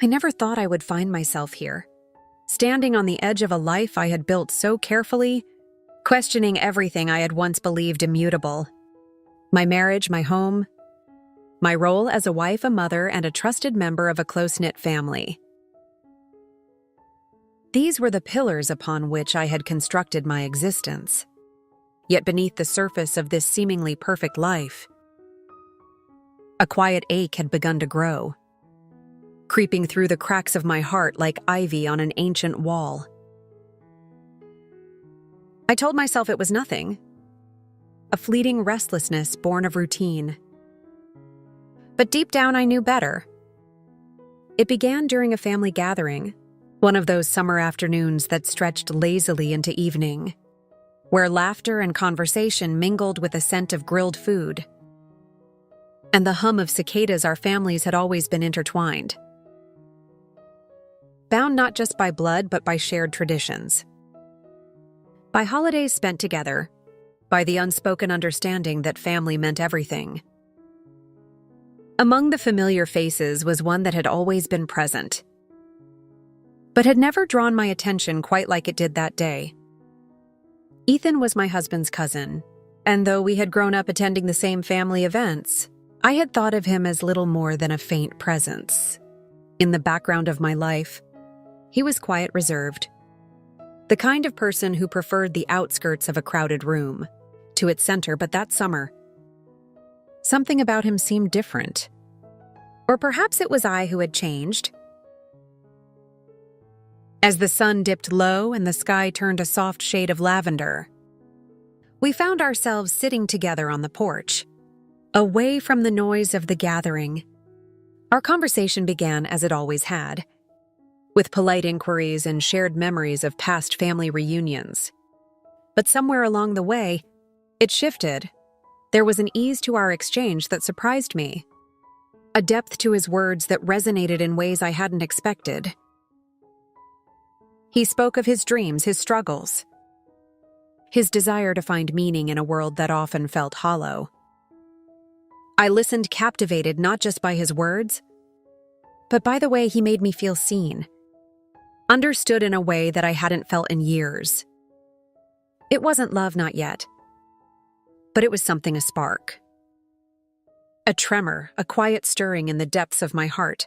I never thought I would find myself here, standing on the edge of a life I had built so carefully, questioning everything I had once believed immutable. My marriage, my home, my role as a wife, a mother, and a trusted member of a close-knit family. These were the pillars upon which I had constructed my existence. Yet beneath the surface of this seemingly perfect life, a quiet ache had begun to grow, creeping through the cracks of my heart like ivy on an ancient wall. I told myself it was nothing, a fleeting restlessness born of routine. But deep down I knew better. It began during a family gathering, one of those summer afternoons that stretched lazily into evening, where laughter and conversation mingled with a scent of grilled food and the hum of cicadas. Our families had always been intertwined, bound not just by blood but by shared traditions. By holidays spent together, by the unspoken understanding that family meant everything. Among the familiar faces was one that had always been present, but had never drawn my attention quite like it did that day. Ethan was my husband's cousin, and though we had grown up attending the same family events, I had thought of him as little more than a faint presence. In the background of my life, he was quiet, reserved, the kind of person who preferred the outskirts of a crowded room to its center. But that summer, something about him seemed different. Or perhaps it was I who had changed. As the sun dipped low and the sky turned a soft shade of lavender, we found ourselves sitting together on the porch, away from the noise of the gathering. Our conversation began as it always had, with polite inquiries and shared memories of past family reunions. But somewhere along the way, it shifted. There was an ease to our exchange that surprised me, a depth to his words that resonated in ways I hadn't expected. He spoke of his dreams, his struggles, his desire to find meaning in a world that often felt hollow. I listened, captivated not just by his words, but by the way he made me feel seen, understood in a way that I hadn't felt in years. It wasn't love, not yet, but it was something, a spark, a tremor, a quiet stirring in the depths of my heart.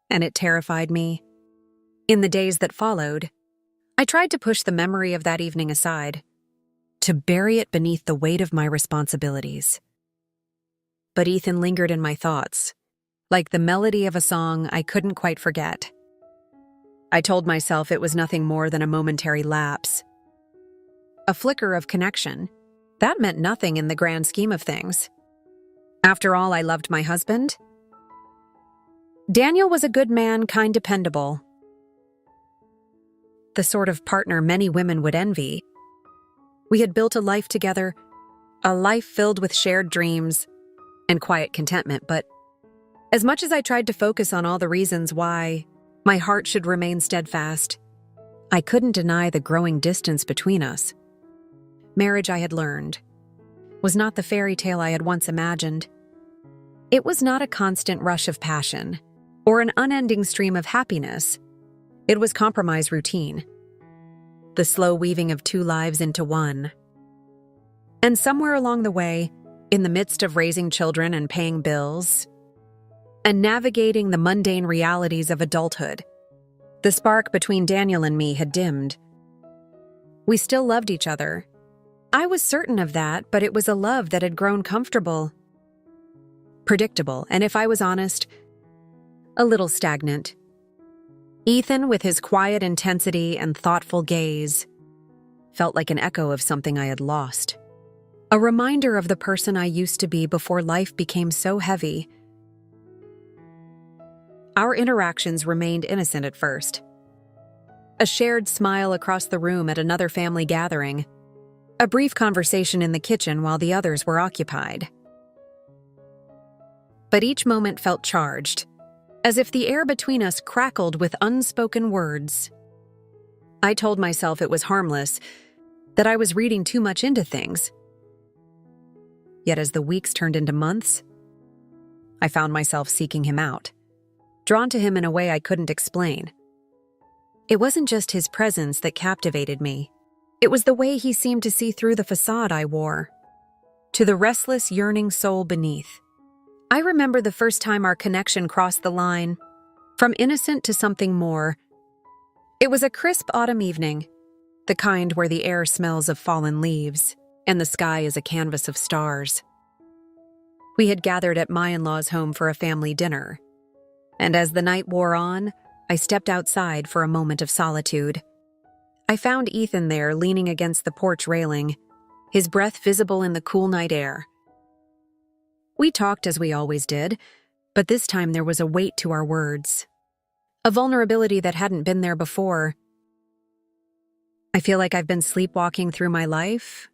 And it terrified me. In the days that followed, I tried to push the memory of that evening aside, to bury it beneath the weight of my responsibilities. But Ethan lingered in my thoughts, like the melody of a song I couldn't quite forget. I told myself it was nothing more than a momentary lapse, a flicker of connection. That meant nothing in the grand scheme of things. After all, I loved my husband. Daniel was a good man, kind, dependable, the sort of partner many women would envy. We had built a life together, a life filled with shared dreams and quiet contentment. But as much as I tried to focus on all the reasons why my heart should remain steadfast, I couldn't deny the growing distance between us. Marriage, I had learned, was not the fairy tale I had once imagined. It was not a constant rush of passion or an unending stream of happiness. It was compromise, routine, the slow weaving of two lives into one. And somewhere along the way, in the midst of raising children and paying bills, and navigating the mundane realities of adulthood, the spark between Daniel and me had dimmed. We still loved each other. I was certain of that, but it was a love that had grown comfortable, predictable, and if I was honest, a little stagnant. Ethan, with his quiet intensity and thoughtful gaze, felt like an echo of something I had lost. A reminder of the person I used to be before life became so heavy. Our interactions remained innocent at first. A shared smile across the room at another family gathering, a brief conversation in the kitchen while the others were occupied. But each moment felt charged, as if the air between us crackled with unspoken words. I told myself it was harmless, that I was reading too much into things. Yet as the weeks turned into months, I found myself seeking him out, drawn to him in a way I couldn't explain. It wasn't just his presence that captivated me. It was the way he seemed to see through the facade I wore, to the restless, yearning soul beneath. I remember the first time our connection crossed the line, from innocent to something more. It was a crisp autumn evening, the kind where the air smells of fallen leaves, and the sky is a canvas of stars. We had gathered at my in-laws' home for a family dinner, and as the night wore on, I stepped outside for a moment of solitude. I found Ethan there, leaning against the porch railing, his breath visible in the cool night air. We talked as we always did, but this time there was a weight to our words, a vulnerability that hadn't been there before. I feel like I've been sleepwalking through my life.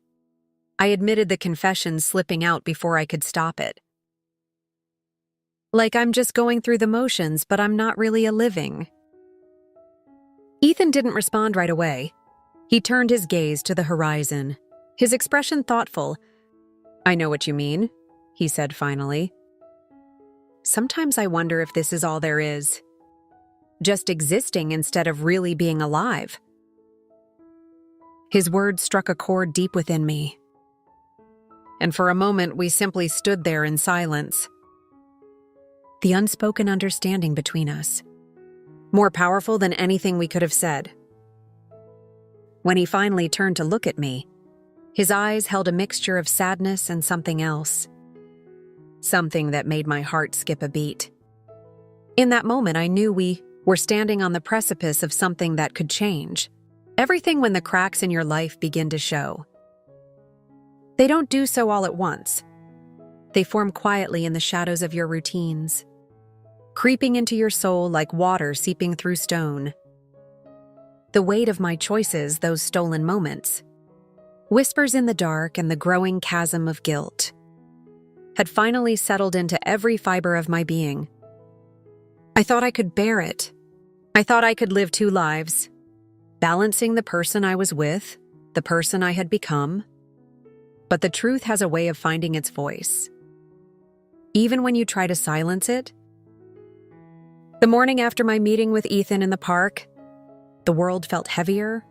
I admitted the confession, slipping out before I could stop it. Like I'm just going through the motions, but I'm not really living. Ethan didn't respond right away. He turned his gaze to the horizon, his expression thoughtful. "I know what you mean," he said finally. "Sometimes I wonder if this is all there is. Just existing instead of really being alive." His words struck a chord deep within me. And for a moment, we simply stood there in silence. The unspoken understanding between us, more powerful than anything we could have said. When he finally turned to look at me, his eyes held a mixture of sadness and something else. Something that made my heart skip a beat. In that moment, I knew we were standing on the precipice of something that could change. Everything when the cracks in your life begin to show. They don't do so all at once. They form quietly in the shadows of your routines, creeping into your soul like water seeping through stone. The weight of my choices, those stolen moments, whispers in the dark and the growing chasm of guilt, had finally settled into every fiber of my being. I thought I could bear it. I thought I could live two lives, balancing the person I was with, the person I had become. But the truth has a way of finding its voice, even when you try to silence it. The morning after my meeting with Ethan in the park, the world felt heavier.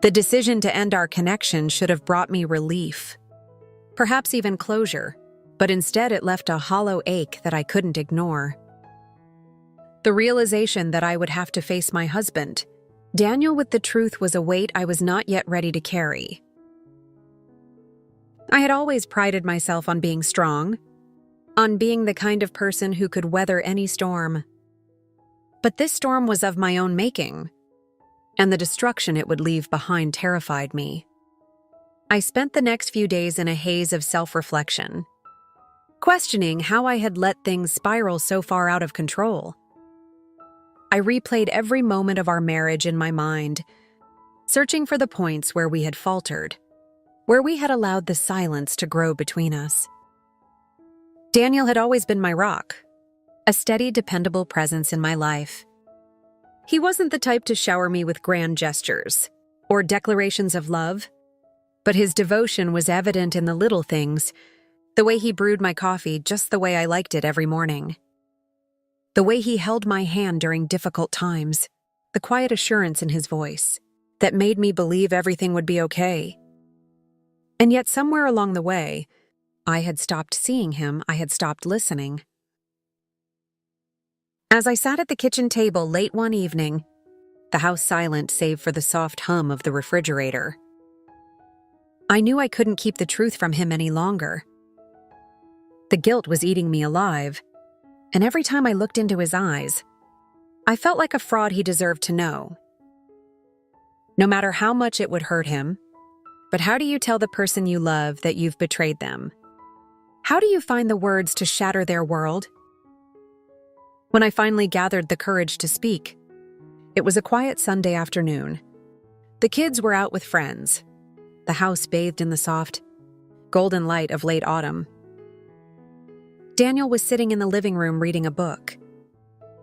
The decision to end our connection should have brought me relief, perhaps even closure, but instead it left a hollow ache that I couldn't ignore. The realization that I would have to face my husband, Daniel, with the truth was a weight I was not yet ready to carry. I had always prided myself on being strong, on being the kind of person who could weather any storm. But this storm was of my own making, and the destruction it would leave behind terrified me. I spent the next few days in a haze of self-reflection, questioning how I had let things spiral so far out of control. I replayed every moment of our marriage in my mind, searching for the points where we had faltered, where we had allowed the silence to grow between us. Daniel had always been my rock, a steady, dependable presence in my life. He wasn't the type to shower me with grand gestures or declarations of love, but his devotion was evident in the little things, the way he brewed my coffee just the way I liked it every morning, the way he held my hand during difficult times, the quiet assurance in his voice that made me believe everything would be okay. And yet somewhere along the way, I had stopped seeing him, I had stopped listening. As I sat at the kitchen table late one evening, the house silent save for the soft hum of the refrigerator, I knew I couldn't keep the truth from him any longer. The guilt was eating me alive, and every time I looked into his eyes, I felt like a fraud he deserved to know. No matter how much it would hurt him, but how do you tell the person you love that you've betrayed them? How do you find the words to shatter their world? When I finally gathered the courage to speak, it was a quiet Sunday afternoon. The kids were out with friends, the house bathed in the soft, golden light of late autumn. Daniel was sitting in the living room reading a book,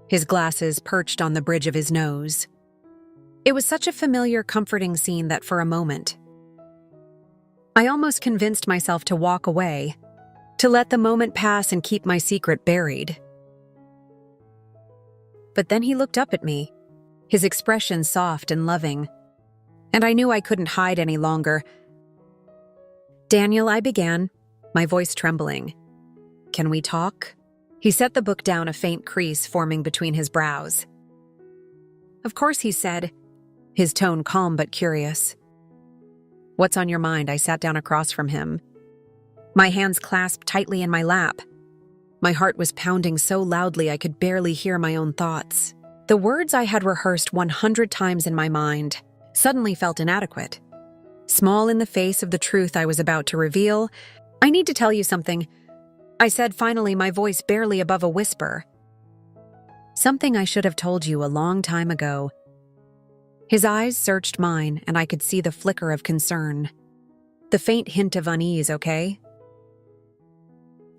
his glasses perched on the bridge of his nose. It was such a familiar, comforting scene that for a moment, I almost convinced myself to walk away, to let the moment pass and keep my secret buried. But then he looked up at me, his expression soft and loving, and I knew I couldn't hide any longer. "Daniel," I began, my voice trembling. "Can we talk?" He set the book down, a faint crease forming between his brows. "Of course," he said, his tone calm but curious. "What's on your mind?" I sat down across from him, my hands clasped tightly in my lap. My heart was pounding so loudly I could barely hear my own thoughts. The words I had rehearsed 100 times in my mind suddenly felt inadequate. Small in the face of the truth I was about to reveal. "I need to tell you something," I said finally, my voice barely above a whisper. "Something I should have told you a long time ago." His eyes searched mine, and I could see the flicker of concern, the faint hint of unease. "Okay?"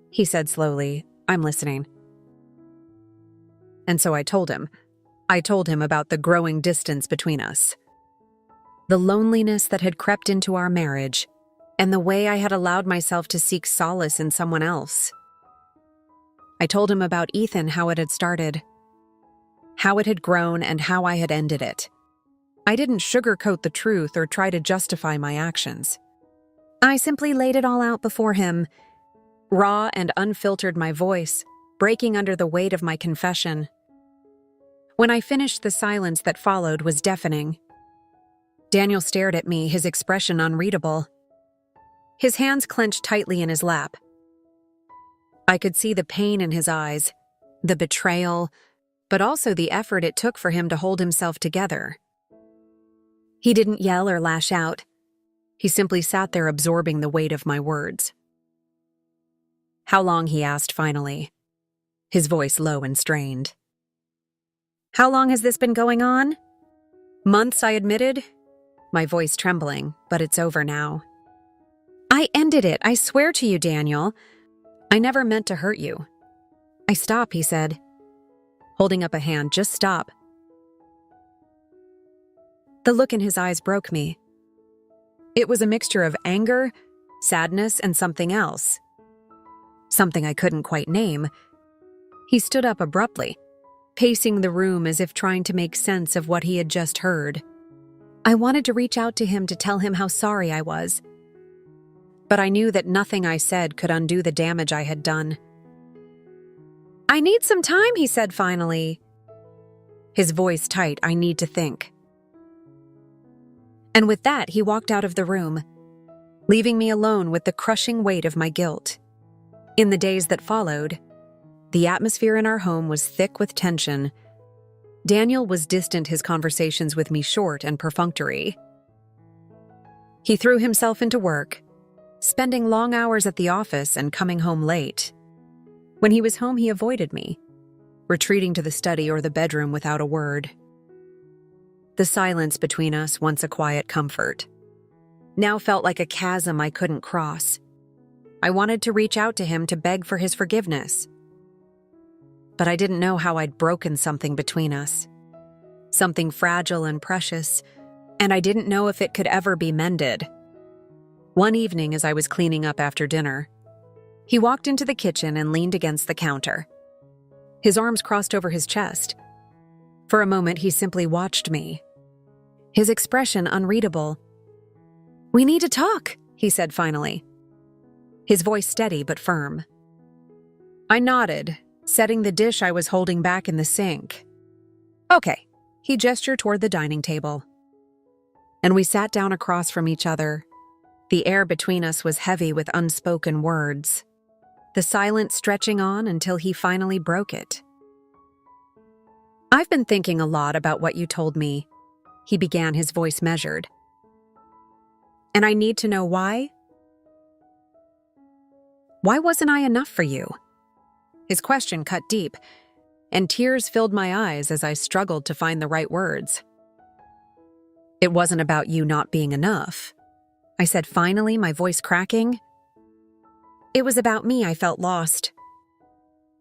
He said slowly, "I'm listening." And so I told him. I told him about the growing distance between us, the loneliness that had crept into our marriage, and the way I had allowed myself to seek solace in someone else. I told him about Ethan, how it had started, how it had grown, and how I had ended it. I didn't sugarcoat the truth or try to justify my actions. I simply laid it all out before him, raw and unfiltered, my voice breaking under the weight of my confession. When I finished, the silence that followed was deafening. Daniel stared at me, his expression unreadable. His hands clenched tightly in his lap. I could see the pain in his eyes, the betrayal, but also the effort it took for him to hold himself together. He didn't yell or lash out. He simply sat there absorbing the weight of my words. "How long?" he asked finally, his voice low and strained. "How long has this been going on?" "Months," I admitted, my voice trembling, "but it's over now." "I ended it, I swear to you, Daniel. I never meant to hurt you." "Stop," he said, holding up a hand. "Just stop." The look in his eyes broke me. It was a mixture of anger, sadness, and something else. Something I couldn't quite name. He stood up abruptly, pacing the room as if trying to make sense of what he had just heard. I wanted to reach out to him to tell him how sorry I was, but I knew that nothing I said could undo the damage I had done. "I need some time," he said finally, his voice tight. "I need to think." And with that, he walked out of the room, leaving me alone with the crushing weight of my guilt. In the days that followed, the atmosphere in our home was thick with tension. Daniel was distant, his conversations with me short and perfunctory. He threw himself into work, spending long hours at the office and coming home late. When he was home, he avoided me, retreating to the study or the bedroom without a word. The silence between us, once a quiet comfort, now felt like a chasm I couldn't cross. I wanted to reach out to him to beg for his forgiveness, but I didn't know how I'd broken something between us, something fragile and precious, and I didn't know if it could ever be mended. One evening, as I was cleaning up after dinner, he walked into the kitchen and leaned against the counter, his arms crossed over his chest. For a moment, he simply watched me, his expression unreadable. "We need to talk," he said finally, his voice steady but firm. I nodded, setting the dish I was holding back in the sink. "Okay," he gestured toward the dining table. And we sat down across from each other. The air between us was heavy with unspoken words, the silence stretching on until he finally broke it. "I've been thinking a lot about what you told me," he began, his voice measured. "And I need to know why. Why wasn't I enough for you?" His question cut deep, and tears filled my eyes as I struggled to find the right words. "It wasn't about you not being enough," I said finally, my voice cracking. "It was about me. I felt lost,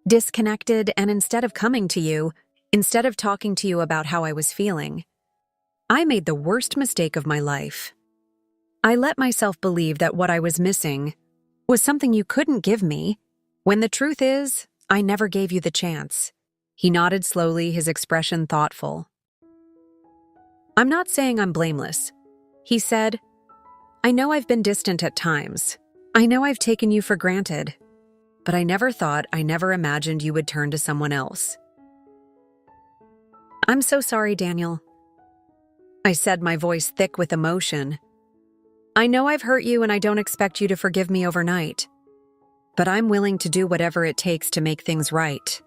disconnected, and instead of coming to you, instead of talking to you about how I was feeling, I made the worst mistake of my life. I let myself believe that what I was missing was something you couldn't give me, when the truth is, I never gave you the chance. He nodded slowly, his expression thoughtful. "I'm not saying I'm blameless," he said. "I know I've been distant at times. I know I've taken you for granted. But I never imagined you would turn to someone else." "I'm so sorry, Daniel," I said, my voice thick with emotion. "I know I've hurt you and I don't expect you to forgive me overnight. But I'm willing to do whatever it takes to make things right."